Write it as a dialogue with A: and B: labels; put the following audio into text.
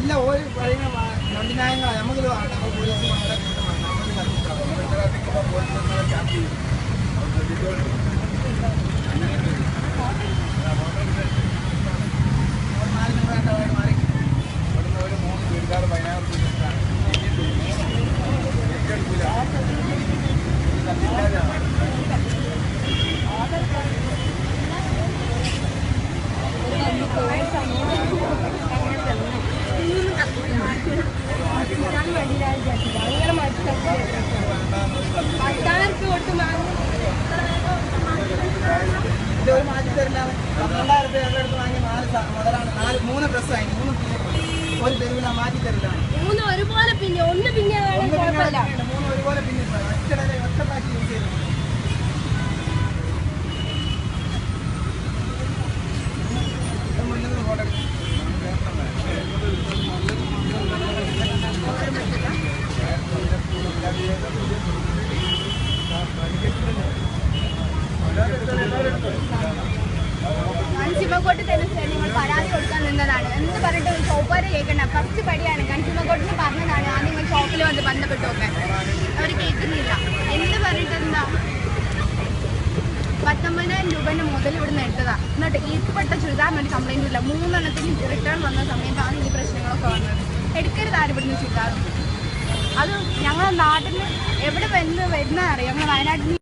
A: ഇല്ല ഒരു പറയുന്ന ന്യായങ്ങളാണ് നമുക്ക് പോലീസ് മാറി ഒരു 3 വീട്ടുകാർ 16 ഇതൊരു മാറ്റി തരില്ല. 12,000 രൂപ ഞങ്ങളുടെ അടുത്ത് വാങ്ങി 3 ഡ്രസ്സ് വാങ്ങി 3 ഒരു തെരുവില മാറ്റി തരില്ല.
B: 3 ഒരുപോലെ പിന്നെ ഒന്ന് പിന്നെ
A: 3 ഒരുപോലെ പിന്നെ ഒറ്റപ്പാക്കി യൂസ് ചെയ്തു.
B: കൺസ്യൂമർ കോർട്ട് തന്നെ നിങ്ങൾ പരാതി കൊടുക്കാൻ നിന്നതാണ് എന്ന് പറഞ്ഞിട്ട് ഷോപ്പുകാരെ കേൾക്കണ്ട. ഫസ്റ്റ് പടിയാണ് കൺസ്യൂമർ കോർട്ടിന് പറഞ്ഞതാണ് ആ നിങ്ങൾ ഷോപ്പിൽ വന്ന് ബന്ധപ്പെട്ട് നോക്കാൻ. അവർ കേൾക്കുന്നില്ല. എന്ത് പറഞ്ഞിട്ടെന്താ 19,000 രൂപേൻ്റെ മുതൽ ഇവിടെ നിന്ന് എടുത്തതാണ്. എന്നിട്ട് ഈർപ്പെട്ട ചുരിദാറിനൊരു കംപ്ലൈൻറ്റും ഇല്ല. 3 എണ്ണത്തിന് റിട്ടേൺ വന്ന സമയത്താണ് ഈ പ്രശ്നങ്ങളൊക്കെ വന്നത്. എടുക്കരുത് ആരും ഇവിടുന്ന് ചുരിദാർ. അത് ഞങ്ങളുടെ നാട്ടിൽ എവിടെ വരുന്ന അറിയാം. ഞങ്ങൾ വയനാട്ടിൽ